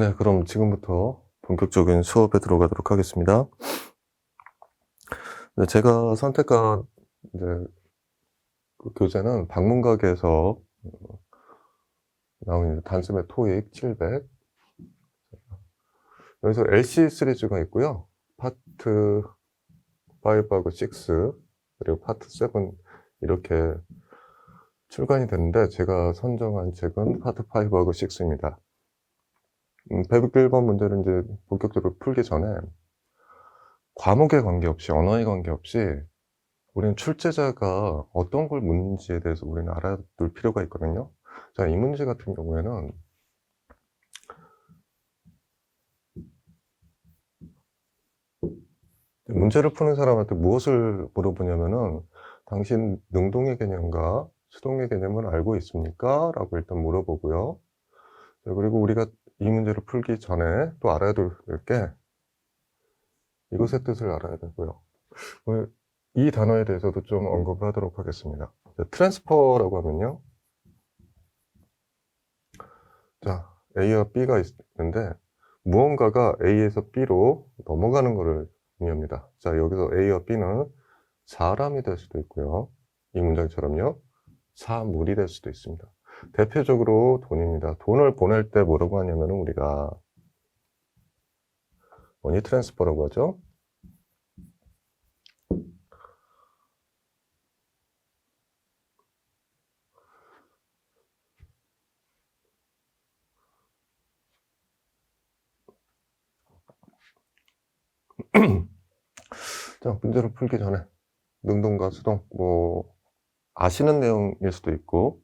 네, 그럼 지금부터 본격적인 수업에 들어가도록 하겠습니다. 네, 제가 선택한 이제 그 교재는 방문각에서 나온 단숨에 토익 700. 여기서 LC 시리즈가 있고요. 파트 5하고 6, 그리고 파트 7 이렇게 출간이 되는데 제가 선정한 책은 파트 5하고 6입니다. 101번 문제를 이제 본격적으로 풀기 전에 과목에 관계없이, 언어에 관계없이 우리는 출제자가 어떤 걸 묻는지에 대해서 우리는 알아둘 필요가 있거든요. 자, 이 문제 같은 경우에는 문제를 푸는 사람한테 무엇을 물어보냐면은 당신 능동의 개념과 수동의 개념을 알고 있습니까? 라고 일단 물어보고요. 자, 그리고 우리가 이 문제를 풀기 전에 또 알아야 될 게 이것의 뜻을 알아야 되고요. 이 단어에 대해서도 좀 언급을 하도록 하겠습니다. 트랜스퍼라고 하면요. 자, A와 B가 있는데 무언가가 A에서 B로 넘어가는 것을 의미합니다. 자, 여기서 A와 B는 사람이 될 수도 있고요. 이 문장처럼요. 사물이 될 수도 있습니다. 대표적으로 돈입니다. 돈을 보낼 때 뭐라고 하냐면 우리가 머니 트랜스퍼라고 하죠. 자, 문제를 풀기 전에 능동과 수동, 아시는 내용일 수도 있고,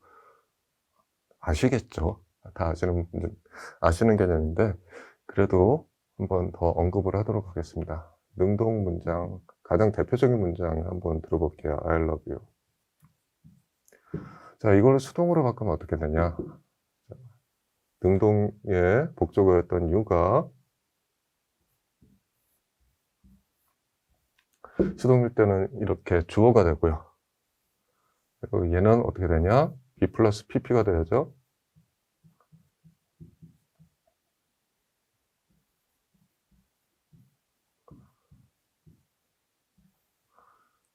아시겠죠. 다 아시는 개념인데, 그래도 한번 더 언급을 하도록 하겠습니다. 능동 문장, 가장 대표적인 문장 한번 들어볼게요. I love you. 자, 이걸 수동으로 바꾸면 어떻게 되냐. 능동의 목적어였던 you가 수동일 때는 이렇게 주어가 되고요. 그리고 얘는 어떻게 되냐? B 플러스 PP가 되죠.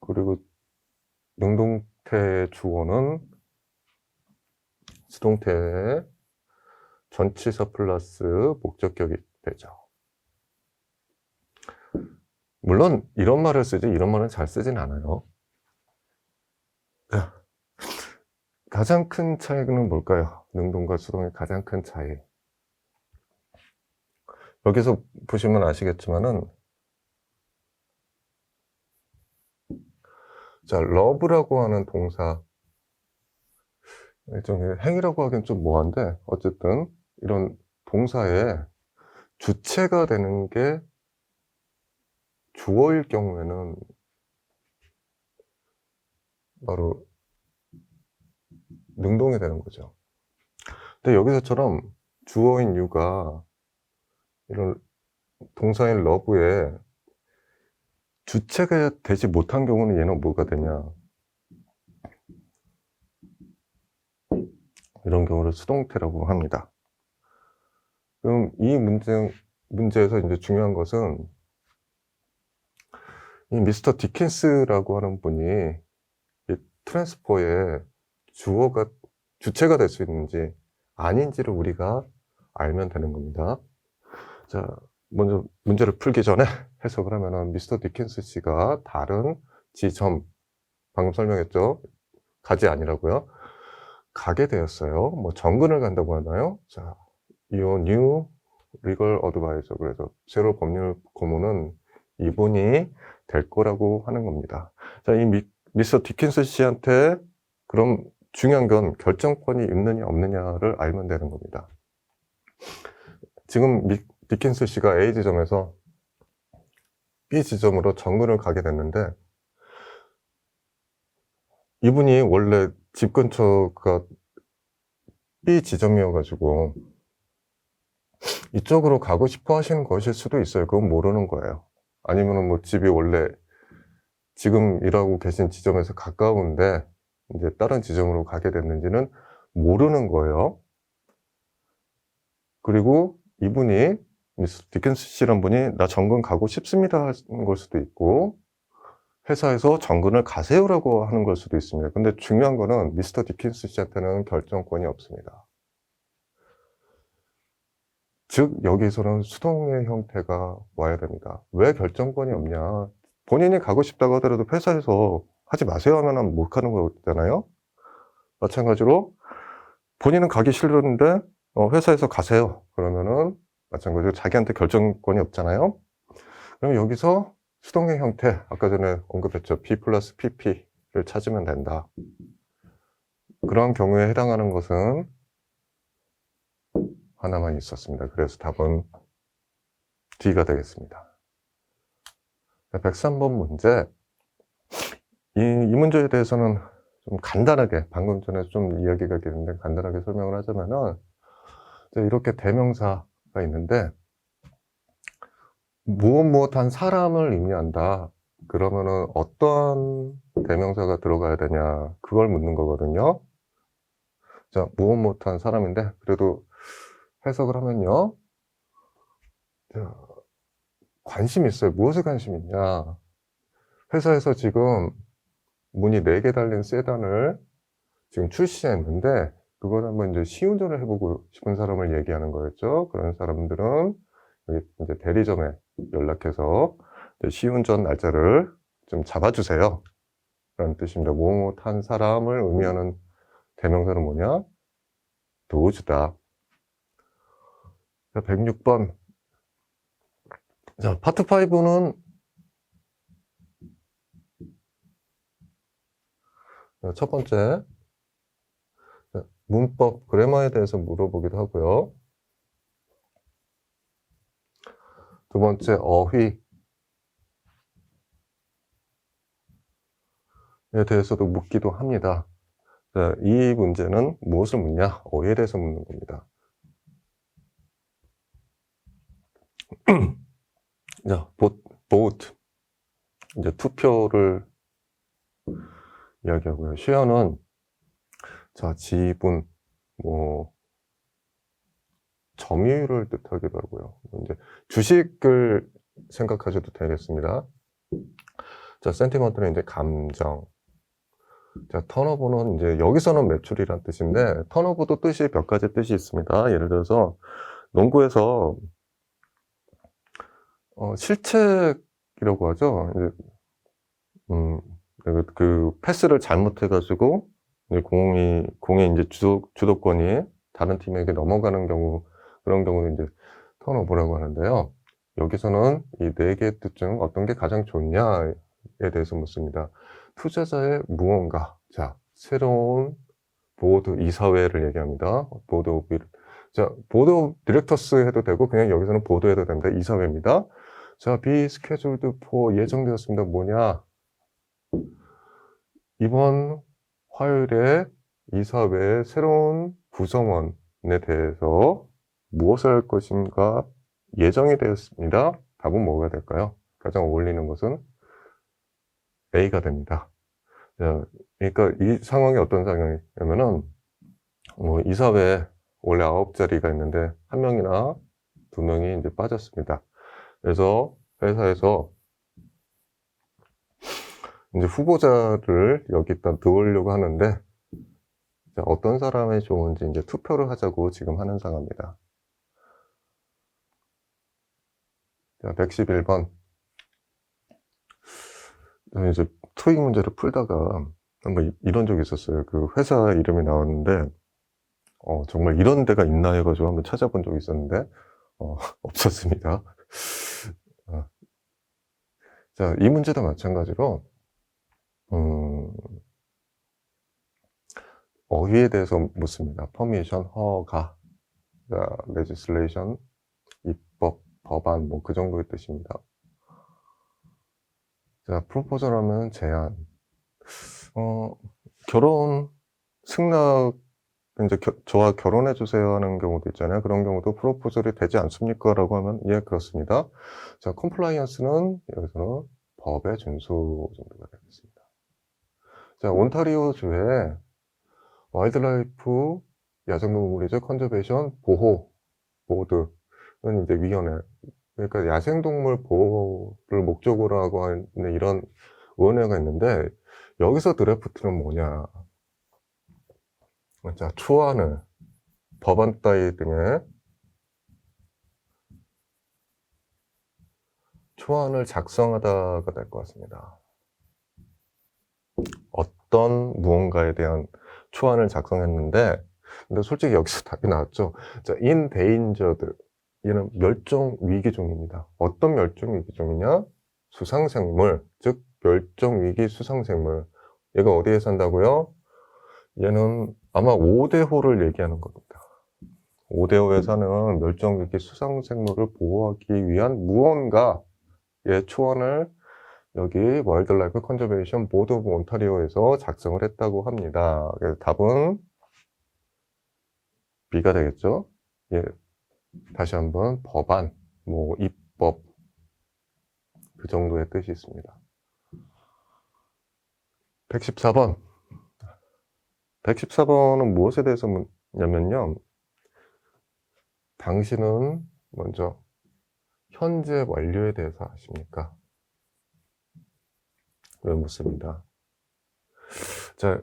그리고 능동태의 주어는 수동태의 전치사 플러스 목적격이 되죠. 물론 이런 말을 쓰지 이런 말은 잘 쓰진 않아요. 가장 큰 차이는 뭘까요? 능동과 수동의 가장 큰 차이. 여기서 보시면 아시겠지만은 자, love라고 하는 동사 일종의 행위라고 하기엔 좀 뭐한데 어쨌든 이런 동사에 주체가 되는 게 주어일 경우에는 바로 능동이 되는 거죠. 근데 여기서처럼 주어인 you가 이런 동사인 love에 주체가 되지 못한 경우는 얘는 뭐가 되냐. 이런 경우를 수동태라고 합니다. 그럼 이 문제에서 이제 중요한 것은 이 미스터 디킨스라고 하는 분이 이 트랜스퍼의 주체가 될 수 있는지 아닌지를 우리가 알면 되는 겁니다. 자, 먼저 문제를 풀기 전에 해석을 하면은 미스터 디킨스 씨가 다른 지점, 방금 설명했죠? 가지 아니라고요. 가게 되었어요. 뭐 정근을 간다고 하나요? 자, Your new legal advisor. 그래서 새로 법률 고문은 이분이 될 거라고 하는 겁니다. 자, 이 미스터 디킨스 씨한테 그럼 중요한 건 결정권이 있느냐 없느냐를 알면 되는 겁니다. 지금 디킨스 씨가 A 지점에서 B 지점으로 정근을 가게 됐는데 이분이 원래 집 근처가 B 지점이어가지고 이쪽으로 가고 싶어 하시는 것일 수도 있어요. 그건 모르는 거예요. 아니면은 뭐 집이 원래 지금 일하고 계신 지점에서 가까운데 이제 다른 지점으로 가게 됐는지는 모르는 거예요. 그리고 이분이 미스터 디킨스 씨란 분이 나 정근 가고 싶습니다 하는 걸 수도 있고 회사에서 정근을 가세요라고 하는 걸 수도 있습니다. 근데 중요한 거는 미스터 디킨스 씨한테는 결정권이 없습니다. 즉 여기서는 수동의 형태가 와야 됩니다. 왜 결정권이 없냐? 본인이 가고 싶다고 하더라도 회사에서 하지 마세요 하면 못 가는 거잖아요. 마찬가지로 본인은 가기 싫은데 회사에서 가세요 그러면은 마찬가지로 자기한테 결정권이 없잖아요. 그럼 여기서 수동의 형태, 아까 전에 언급했죠. B 플러스 PP를 찾으면 된다. 그런 경우에 해당하는 것은 하나만 있었습니다. 그래서 답은 D가 되겠습니다. 103번 문제. 이 문제에 대해서는 좀 간단하게, 방금 전에 좀 이야기가 됐는데 간단하게 설명을 하자면은 이렇게 대명사가 있는데 무엇한 사람을 의미한다. 그러면은 어떤 대명사가 들어가야 되냐. 그걸 묻는 거거든요. 자, 무엇한 사람인데 그래도 해석을 하면요. 관심이 있어요. 무엇에 관심이 있냐. 회사에서 지금 문이 4개 달린 세단을 지금 출시했는데 그걸 한번 이제 시운전을 해보고 싶은 사람을 얘기하는 거였죠. 그런 사람들은 여기 이제 대리점에 연락해서 시운전 날짜를 좀 잡아주세요. 라는 뜻입니다. 무엇한 사람을 의미하는 대명사는 뭐냐? 도우주다. 106번. 자, 파트 5는 첫 번째 문법, 그래머에 대해서 물어보기도 하고요. 두 번째 어휘에 대해서도 묻기도 합니다. 자, 이 문제는 무엇을 묻냐? 어휘에 대해서 묻는 겁니다. 자, vote. 이제 투표를 이야기하고요. 쉐어는 자, 지분, 점유율을 뜻하기도 하고요. 이제 주식을 생각하셔도 되겠습니다. 자, 센티먼트는 이제 감정. 자, 턴오버는 이제 여기서는 매출이란 뜻인데 턴오버도 뜻이 몇 가지 뜻이 있습니다. 예를 들어서 농구에서 실책이라고 하죠. 이제, 그 패스를 잘못해가지고 이제 공의 이제 주도권이 다른 팀에게 넘어가는 경우, 그런 경우는 이제 턴오버라고 하는데요. 여기서는 이 4개의 뜻 중 어떤 게 가장 좋냐에 대해서 묻습니다. 투자자의 무언가. 자, 새로운 보드 이사회를 얘기합니다. 보드 오브, 자, 보드 오브 디렉터스 해도 되고, 그냥 여기서는 보드 해도 됩니다. 이사회입니다. 자, be scheduled for 예정되었습니다. 뭐냐? 이번 화요일에 이사회의 새로운 구성원에 대해서 무엇을 할 것인가 예정이 되었습니다. 답은 뭐가 될까요? 가장 어울리는 것은 A가 됩니다. 자, 그러니까 이 상황이 어떤 상황이냐면은 이사회에 원래 9자리가 있는데 1명이나 2명이 이제 빠졌습니다. 그래서 회사에서 이제 후보자를 여기다 넣으려고 하는데 자, 어떤 사람이 좋은지 이제 투표를 하자고 지금 하는 상황입니다. 자, 111번. 이제 토익 문제를 풀다가 한번 이런 적이 있었어요. 그 회사 이름이 나왔는데 정말 이런 데가 있나 해가지고 한번 찾아본 적이 있었는데 없었습니다. 자, 이 문제도 마찬가지로 어휘에 대해서 묻습니다. 퍼미션, 허가, 자, 레지슬레이션, 입법, 법안, 뭐 그 정도의 뜻입니다. 자, 프로포절 하면 제안. 결혼, 승낙, 이제 저와 결혼해주세요 하는 경우도 있잖아요. 그런 경우도 프로포절이 되지 않습니까? 라고 하면, 예, 그렇습니다. 자, 컴플라이언스는 여기서는 법의 준수 정도가 되겠습니다. 자, 온타리오주의 와일드라이프, 야생동물이죠. 컨저베이션, 보호, 보드. 이제 위원회. 그러니까 야생동물 보호를 목적으로 하고 하는 이런 위원회가 있는데, 여기서 드래프트는 뭐냐. 자, 초안을, 법안 따위 등의 초안을 작성하다가 될 것 같습니다. 어떤 무언가에 대한 초안을 작성했는데, 근데 솔직히 여기서 답이 나왔죠. 자, 인데인저드. 얘는 멸종 위기종입니다. 어떤 멸종 위기종이냐? 수상생물, 즉 멸종 위기 수상생물. 얘가 어디에 산다고요? 얘는 아마 5대호를 얘기하는 겁니다. 5대호에 사는 멸종 위기 수상생물을 보호하기 위한 무언가의 초안을 여기 와일드라이프 컨저베이션 보드 오브 온타리오에서 작성을 했다고 합니다. 그래서 답은 B가 되겠죠? 예. 다시 한번 법안, 뭐 입법, 그 정도의 뜻이 있습니다. 114번. 114번은 무엇에 대해서 묻냐면요. 당신은 먼저 현재 완료에 대해서 아십니까? 왜 묻습니다. 자,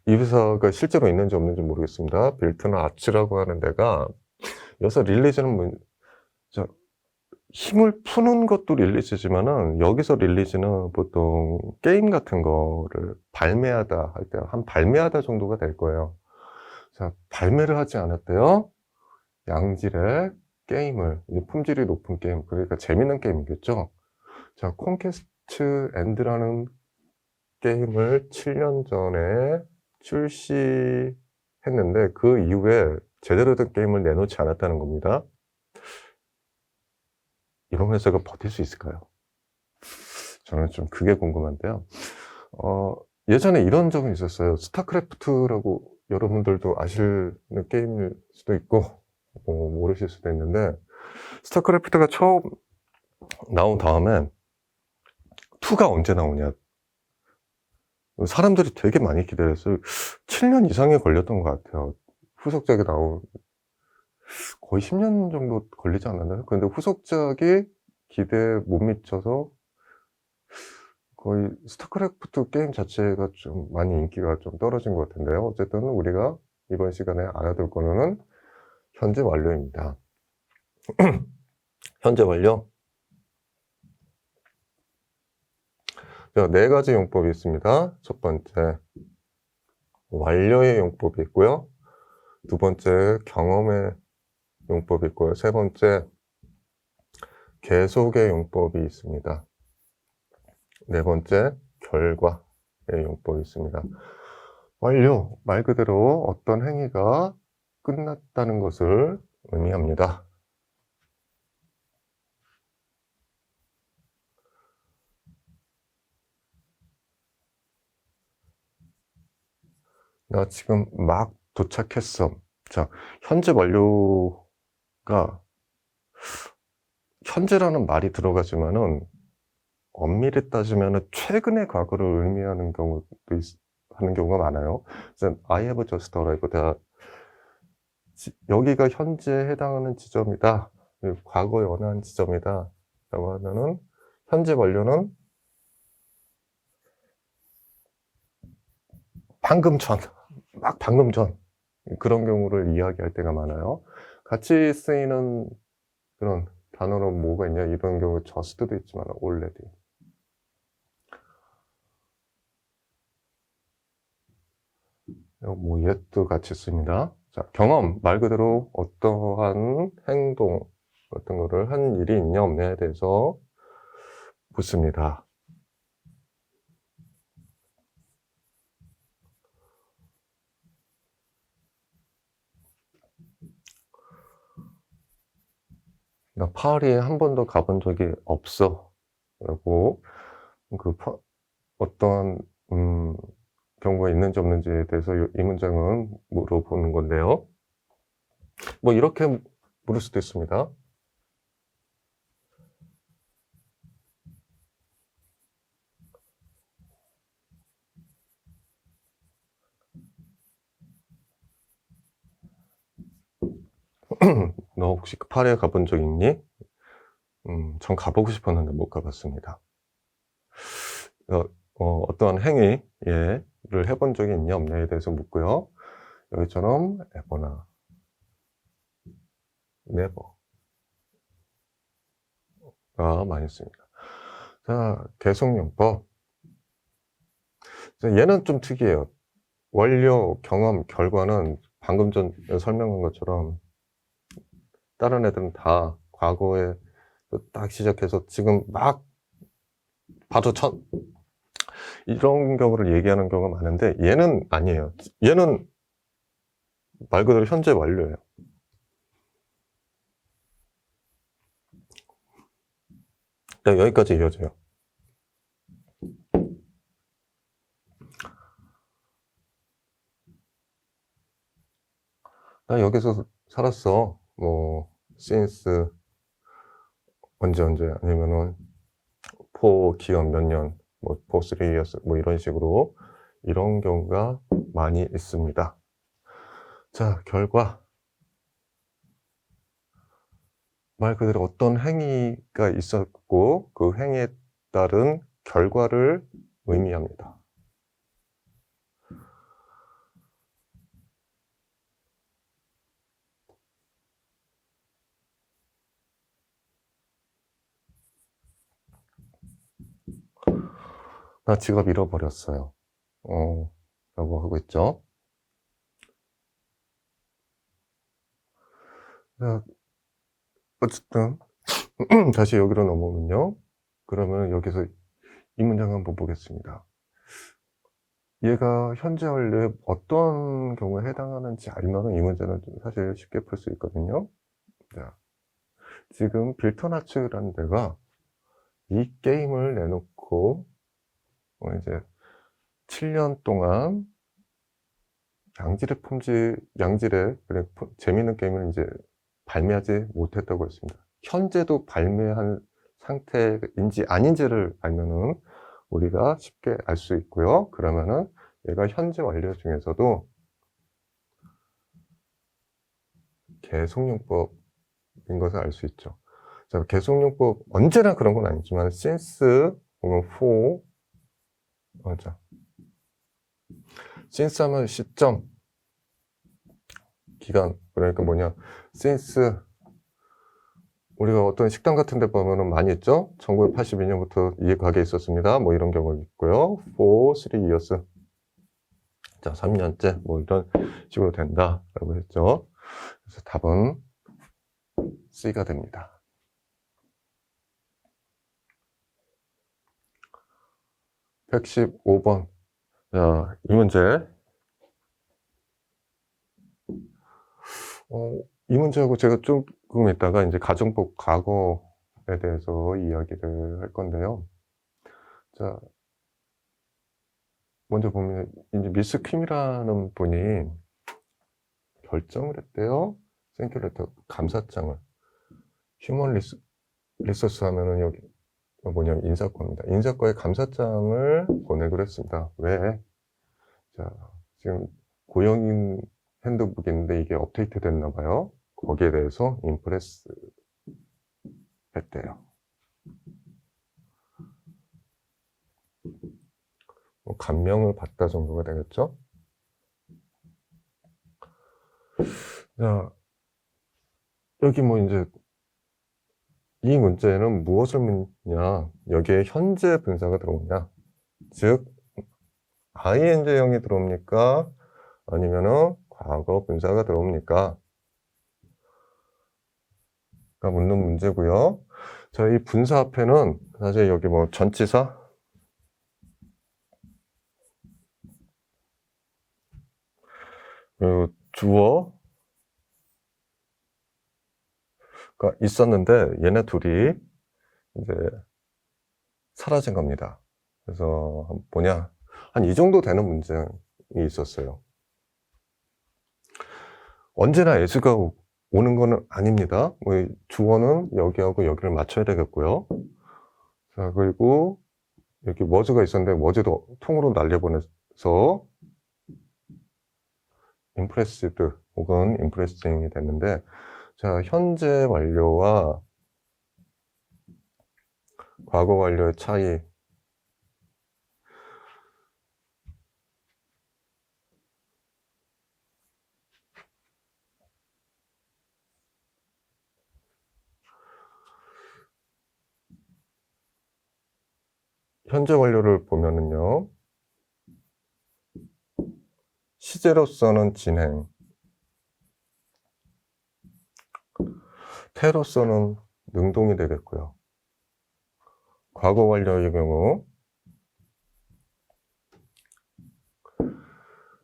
이 회사가 실제로 있는지 없는지 모르겠습니다. 빌트는 아츠라고 하는 데가 여기서 릴리즈는 힘을 푸는 것도 릴리즈지만은 여기서 릴리즈는 보통 게임 같은 거를 발매하다 할 때 한 발매하다 정도가 될 거예요. 자, 발매를 하지 않았대요. 양질의 게임을, 품질이 높은 게임, 그러니까 재밌는 게임이겠죠. 자, 콘퀘스트 엔드라는 게임을 7년 전에 출시했는데 그 이후에 제대로 된 게임을 내놓지 않았다는 겁니다. 이런 회사가 버틸 수 있을까요? 저는 좀 그게 궁금한데요. 예전에 이런 적은 있었어요. 스타크래프트라고 여러분들도 아시는 게임일 수도 있고 모르실 수도 있는데, 스타크래프트가 처음 나온 다음에 2가 언제 나오냐, 사람들이 되게 많이 기다렸어요. 7년 이상이 걸렸던 것 같아요. 후속작이 나온 거의 10년 정도 걸리지 않았나요? 근데 후속작이 기대에 못 미쳐서 거의 스타크래프트 게임 자체가 좀 많이 인기가 좀 떨어진 것 같은데요. 어쨌든 우리가 이번 시간에 알아둘 거는 현재 완료입니다. 현재 완료. 자, 4가지 용법이 있습니다. 첫 번째, 완료의 용법이 있고요. 두 번째, 경험의 용법이 있고요. 세 번째, 계속의 용법이 있습니다. 네 번째, 결과의 용법이 있습니다. 완료, 말 그대로 어떤 행위가 끝났다는 것을 의미합니다. 나 지금 막 도착했어. 자, 현재 완료가 현재라는 말이 들어가지만은 엄밀히 따지면은 최근의 과거를 의미하는 하는 경우가 많아요. 그래서 I have just arrived. 여기가 현재에 해당하는 지점이다. 과거에 원하는 지점이다. 라고 하면은 현재 완료는 방금 전, 막 방금 전, 그런 경우를 이야기할 때가 많아요. 같이 쓰이는 그런 단어는 뭐가 있냐, 이런 경우 just도 있지만 already. 뭐 yet도 같이 씁니다. 자, 경험, 말 그대로 어떠한 행동 어떤 거를 한 일이 있냐 없냐에 대해서 묻습니다. 나 파리에 한 번도 가본 적이 없어 라고 어떤 경우가 있는지 없는지에 대해서 이 문장은 물어보는 건데요. 뭐 이렇게 물을 수도 있습니다. 너 혹시 파리에 가본 적 있니? 전 가보고 싶었는데 못 가봤습니다. 어떠한 행위를 해본 적이 있냐 없냐에 대해서 묻고요. 여기처럼 ever나 never가 많이 씁니다. 자, 계속용법. 얘는 좀 특이해요. 완료, 경험, 결과는 방금 전 설명한 것처럼 다른 애들은 다 과거에 딱 시작해서 지금 막 바로 이런 경우를 얘기하는 경우가 많은데 얘는 아니에요. 얘는 말 그대로 현재 완료예요. 네, 여기까지 이어져요. 나 여기서 살았어. 뭐 since 언제 아니면은 for 기간 몇 년, 뭐 for 3 years 뭐 이런 식으로 이런 경우가 많이 있습니다. 자, 결과. 말 그대로 어떤 행위가 있었고 그 행위에 따른 결과를 의미합니다. 나 지갑 잃어버렸어요. 라고 하고 있죠. 자, 어쨌든 다시 여기로 넘어오면요. 그러면 여기서 이 문장 한번 보겠습니다. 얘가 현재 완료에 어떤 경우에 해당하는지 알면 이 문제는 사실 쉽게 풀 수 있거든요. 자, 지금 빌터나츠라는 데가 이 게임을 내놓고 이제 7년 동안 양질의 재미있는 게임을 이제 발매하지 못했다고 했습니다. 현재도 발매한 상태인지 아닌지를 알면은 우리가 쉽게 알 수 있고요. 그러면은 얘가 현재 완료 중에서도 계속용법인 것을 알 수 있죠. 자, 계속용법 언제나 그런 건 아니지만 since 혹은 for 맞아. since 하면 시점, 기간. 그러니까 뭐냐, since 우리가 어떤 식당 같은 데 보면은 많이 있죠? 1982년부터 이 가게에 있었습니다. 뭐 이런 경우가 있고요. for 3 years. 자, 3년째. 뭐 이런 식으로 된다. 라고 했죠. 그래서 답은 C가 됩니다. (115번) 자, 이 문제. 이 문제하고 제가 조금 있다가 이제 가정법 과거에 대해서 이야기를 할 건데요. 자, 먼저 보면 이제 미스 킴이라는 분이 결정을 했대요. 생큐레터 감사장을. 휴먼 리소스 하면은 여기 뭐냐면 인사과입니다. 인사과에 감사장을 보내기로 했습니다. 왜? 자, 지금 고영인 핸드북인데 이게 업데이트 됐나 봐요. 거기에 대해서 임프레스 했대요. 감명을 받다 정도가 되겠죠? 자, 여기 뭐 이제 이 문제는 무엇을 묻냐? 여기에 현재 분사가 들어오냐? 즉, ing형이 들어옵니까? 아니면은 과거 분사가 들어옵니까? 가 묻는 문제고요. 자, 이 분사 앞에는 사실 여기 뭐 전치사, 그리고 주어가 있었는데 얘네 둘이 이제 사라진 겁니다. 그래서 뭐냐, 한 이 정도 되는 문장이 있었어요. 언제나 as가 오는 거는 아닙니다. 뭐 주어는 여기하고 여기를 맞춰야 되겠고요. 자, 그리고 여기 was가 있었는데 was도 통으로 날려보내서 impressed 혹은 impressing이 됐는데, 자, 현재 완료와 과거 완료의 차이. 현재 완료를 보면은요, 시제로서는 진행, 태로서는 능동이 되겠고요. 과거 완료의 경우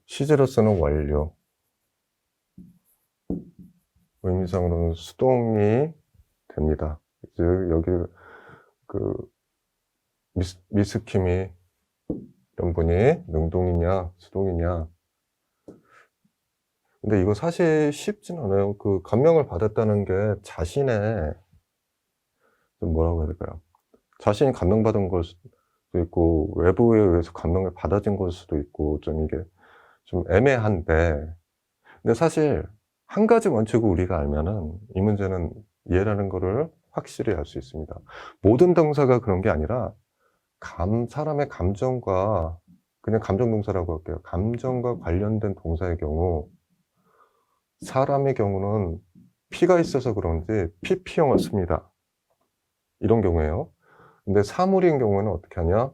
시제로서는 완료, 의미상으로는 수동이 됩니다. 즉 여기 그 미스킴이 이런 분이 능동이냐 수동이냐. 근데 이거 사실 쉽진 않아요. 그 감명을 받았다는 게 자신의 좀 뭐라고 해야 될까요? 자신이 감명받은 걸 수도 있고 외부에 의해서 감명을 받아진 걸 수도 있고 좀 이게 좀 애매한데, 근데 사실 한 가지 원칙을 우리가 알면은 이 문제는 이해라는 거를 확실히 알 수 있습니다. 모든 동사가 그런 게 아니라 사람의 감정과, 그냥 감정 동사라고 할게요. 감정과 관련된 동사의 경우, 사람의 경우는 P가 있어서 그런지 PP형을 씁니다. 이런 경우에요. 근데 사물인 경우는 어떻게 하냐?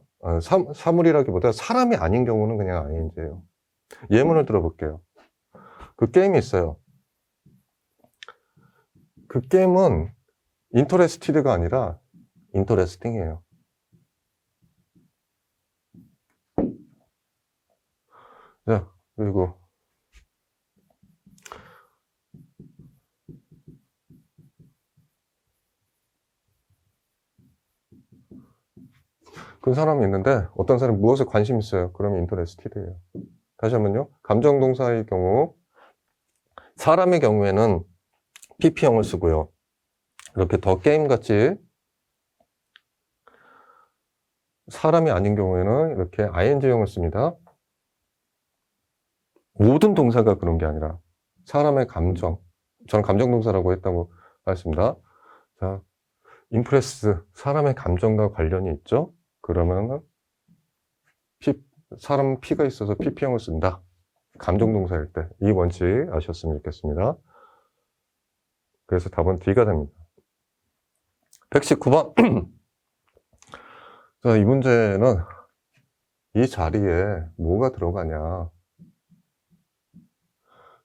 사물이라기보다 사람이 아닌 경우는 그냥 ING예요. 예문을 들어볼게요. 그 게임이 있어요. 그 게임은 인터레스티드가 아니라 인터레스팅이에요. 자, 그리고 그 사람이 있는데 어떤 사람이 무엇에 관심 있어요? 그러면 인터레스티드예요. 다시 한번요. 감정동사의 경우, 사람의 경우에는 PP형을 쓰고요. 이렇게 더 게임같이 사람이 아닌 경우에는 이렇게 ING형을 씁니다. 모든 동사가 그런 게 아니라 사람의 감정, 저는 감정동사라고 했다고 했습니다. 자, 임프레스, 사람의 감정과 관련이 있죠? 그러면은 사람 P가 있어서 PP형을 쓴다. 감정동사일 때. 이 원칙 아셨으면 좋겠습니다. 그래서 답은 D가 됩니다. 119번. 자, 이 문제는 이 자리에 뭐가 들어가냐.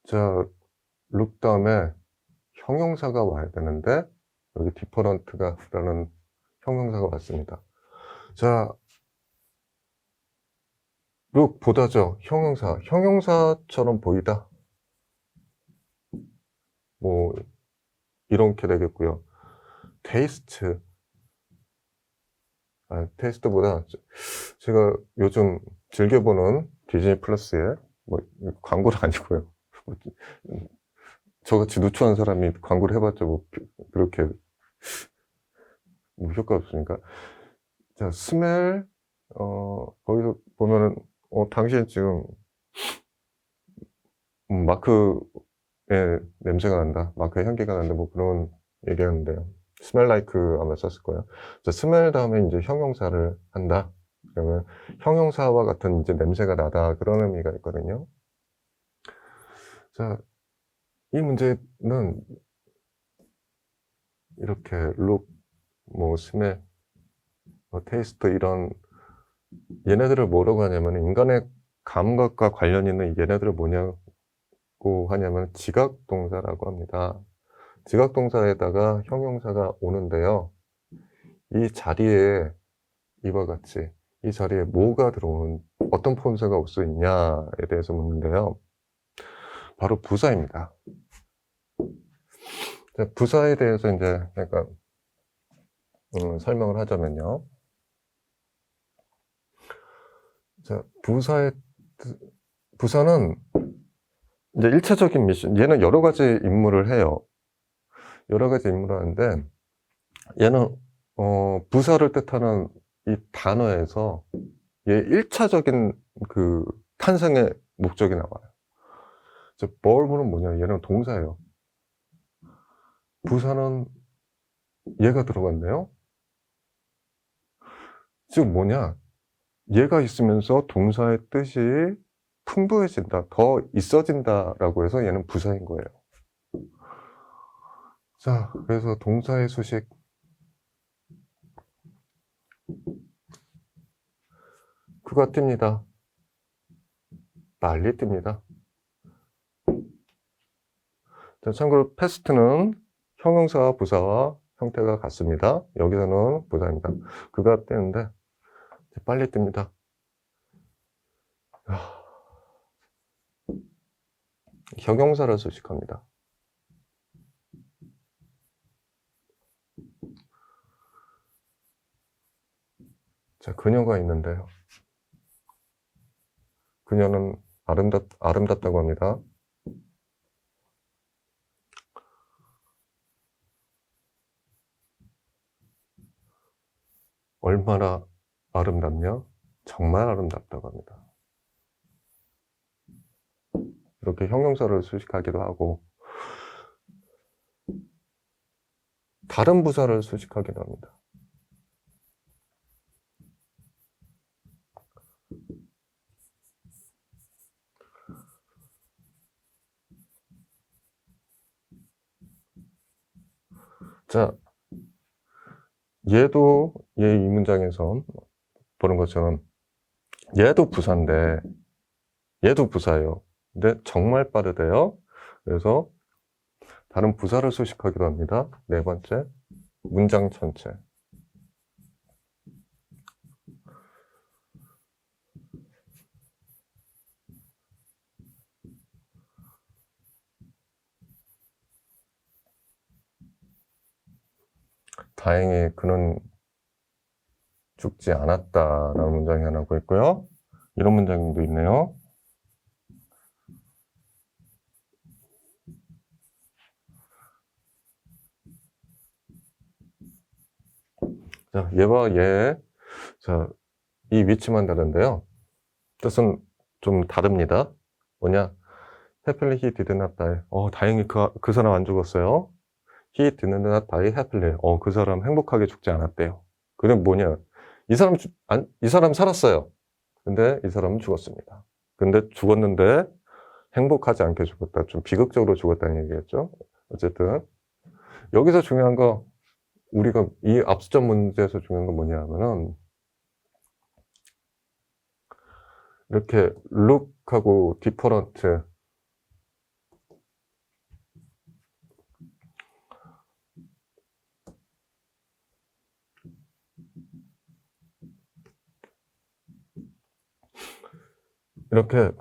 자, look 다음에 형용사가 와야 되는데 여기 different가 라는 형용사가 왔습니다. 자, look 보다죠. 형용사처럼 보이다. 뭐 이렇게 되겠고요. taste, 테이스트보다 제가 요즘 즐겨보는 디즈니 플러스에 뭐 광고는 아니고요. 저같이 누추한 사람이 광고를 해봤자 뭐 그렇게 뭐 효과 없으니까. 자, 스멜, 거기서 보면은 당신 지금 마크의 냄새가 난다, 마크의 향기가 난다, 뭐 그런 얘기하는데요. smell like 아마 썼을 거예요. 자, smell 다음에 이제 형용사를 한다. 그러면 형용사와 같은 이제 냄새가 나다, 그런 의미가 있거든요. 자, 이 문제는 이렇게 look, 뭐 smell, taste 이런 얘네들을 뭐라고 하냐면 인간의 감각과 관련 있는 얘네들을 뭐냐고 하냐면 지각동사라고 합니다. 지각동사에다가 형용사가 오는데요. 이 자리에 이와 같이 이 자리에 뭐가 들어오는, 어떤 포인트가 올 수 있냐에 대해서 묻는데요. 바로 부사입니다. 부사에 대해서 이제 약간 설명을 하자면요. 자, 부사는 이제 1차적인 미션, 얘는 여러 가지 임무를 해요. 여러 가지 임무를 하는데, 얘는, 부사를 뜻하는 이 단어에서 얘 1차적인 그 탄생의 목적이 나와요. 벌브는 뭐냐? 얘는 동사예요. 부사는 얘가 들어갔네요. 즉 뭐냐? 얘가 있으면서 동사의 뜻이 풍부해진다, 더 있어진다라고 해서 얘는 부사인 거예요. 자, 그래서 동사의 수식. 그가 뜁니다. 빨리 뜁니다. 자, 참고로 패스트는 형용사와 부사와 형태가 같습니다. 여기서는 부사입니다. 그가 뛰는데 빨리 뜁니다. 형용사를 수식합니다. 자, 그녀가 있는데요. 그녀는 아름답다고 합니다. 얼마나 아름답냐? 정말 아름답다고 합니다. 이렇게 형용사를 수식하기도 하고 다른 부사를 수식하기도 합니다. 자, 얘도 얘 이 문장에서 보는 것처럼 얘도 부사인데 얘도 부사예요. 근데 정말 빠르대요. 그래서 다른 부사를 수식하기도 합니다. 네 번째, 문장 전체. 다행히 그는 죽지 않았다라는 문장이 하나 나오고 있고요. 이런 문장도 있네요. 자, 얘와 얘. 자, 이 위치만 다른데요. 뜻은 좀 다릅니다. 뭐냐? Happily he did not die. 다행히 그 사람 안 죽었어요. He did not die happily. 그 사람 행복하게 죽지 않았대요. 그건 뭐냐? 이 사람 살았어요. 근데 이 사람은 죽었습니다. 근데 죽었는데 행복하지 않게 죽었다. 좀 비극적으로 죽었다는 얘기겠죠. 어쨌든 여기서 중요한 거, 우리가 이 압수점 문제에서 중요한 건 뭐냐면은 이렇게 look하고 different, 이렇게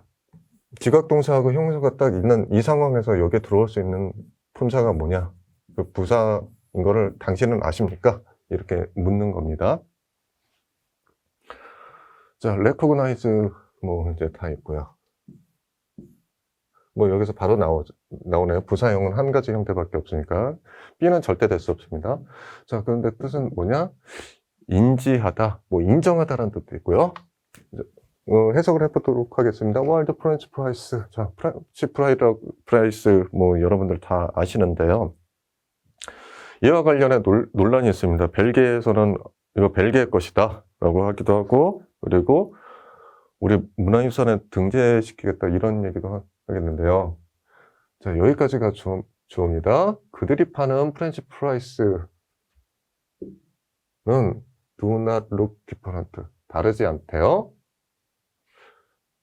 지각동사하고 형용사가 딱 있는 이 상황에서 여기에 들어올 수 있는 품사가 뭐냐? 그 부사인 거를 당신은 아십니까? 이렇게 묻는 겁니다. 자, recognize 뭐 이제 다 있고요. 뭐 여기서 바로 나오네요. 부사형은 한 가지 형태밖에 없으니까. B는 절대 될 수 없습니다. 자, 그런데 뜻은 뭐냐? 인지하다, 뭐 인정하다라는 뜻도 있고요. 해석을 해보도록 하겠습니다. 월드 프렌치 프라이스. 자, 프렌치 프라이스 뭐 여러분들 다 아시는데요. 이와 관련해 논란이 있습니다. 벨기에에서는 이거 벨기에 것이다 라고 하기도 하고, 그리고 우리 문화유산에 등재시키겠다 이런 얘기도 하겠는데요. 자, 여기까지가 주어입니다. 그들이 파는 프렌치 프라이스는 do not look different. 다르지 않대요.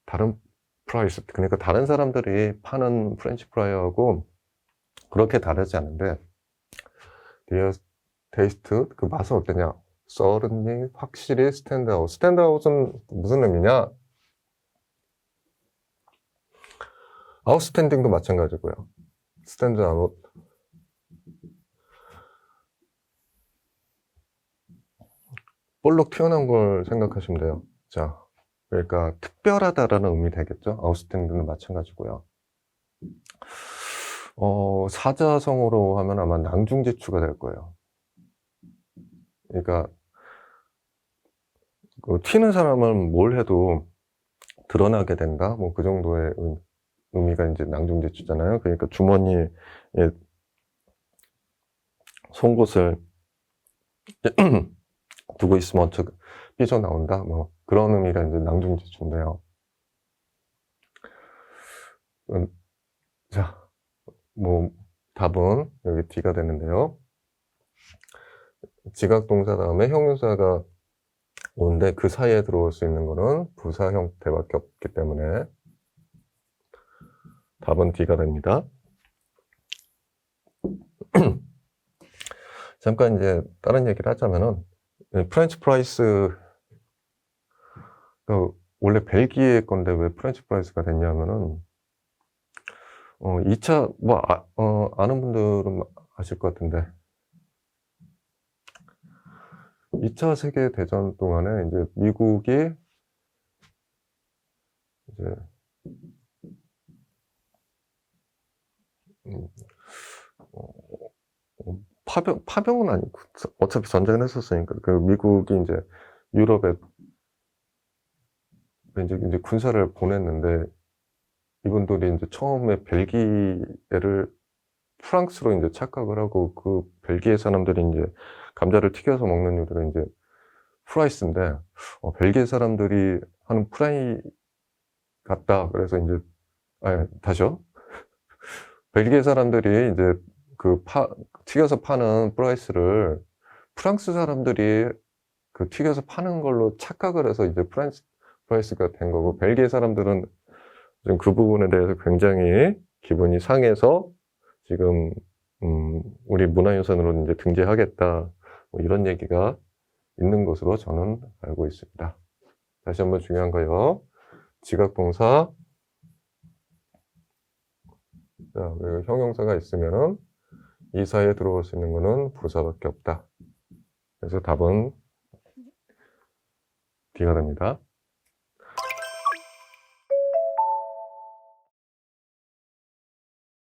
다른 프라이스, 그러니까 다른 사람들이 파는 프렌치 프라이하고 그렇게 다르지 않은데, their taste, 그 맛은 어떠냐? certainly, 확실히 스탠드아웃. 스탠드아웃은 무슨 의미냐? 아웃스탠딩도 마찬가지고요. 스탠드아웃. 볼록 튀어나온 걸 생각하시면 돼요. 자, 그러니까 특별하다라는 의미 되겠죠. 아웃스탠딩도 마찬가지고요. 사자성어로 하면 아마 낭중지추가 될 거예요. 그러니까 튀는 사람은 뭘 해도 드러나게 된다. 뭐 그 정도의 의미가 이제 낭중지추잖아요. 그러니까 주머니에 송곳을 두고 있으면 삐져나온다. 뭐 그런 의미가 이제 낭중지추인데요. 자, 뭐 답은 여기 D가 되는데요. 지각동사 다음에 형용사가 오는데 그 사이에 들어올 수 있는 거는 부사 형태밖에 없기 때문에 답은 D가 됩니다. 잠깐 이제 다른 얘기를 하자면은 프렌치 프라이스가 원래 벨기에 건데 왜 프렌치 프라이스가 됐냐면은 2차 뭐 아는 분들은 아실 것 같은데 2차 세계 대전 동안에 이제 미국이 이제 파병은 아니고 어차피 전쟁을 했었으니까 그 미국이 이제 유럽에 이제 군사를 보냈는데 이분들이 이제 처음에 벨기에를 프랑스로 이제 착각을 하고 그 벨기에 사람들이 이제 감자를 튀겨서 먹는 요리가 이제 프라이스인데 벨기에 사람들이 하는 프라이 같다. 그래서 이제 다시요. 벨기에 사람들이 이제 그 튀겨서 파는 프라이스를 프랑스 사람들이 그 튀겨서 파는 걸로 착각을 해서 이제 프라이스가 된 거고 벨기에 사람들은 지금 그 부분에 대해서 굉장히 기분이 상해서 지금 우리 문화유산으로 이제 등재하겠다 뭐 이런 얘기가 있는 것으로 저는 알고 있습니다. 다시 한번 중요한 거요. 지각동사 그리고 형용사가 있으면은 이 사이에 들어올 수 있는 거는 부사밖에 없다. 그래서 답은 D가 됩니다.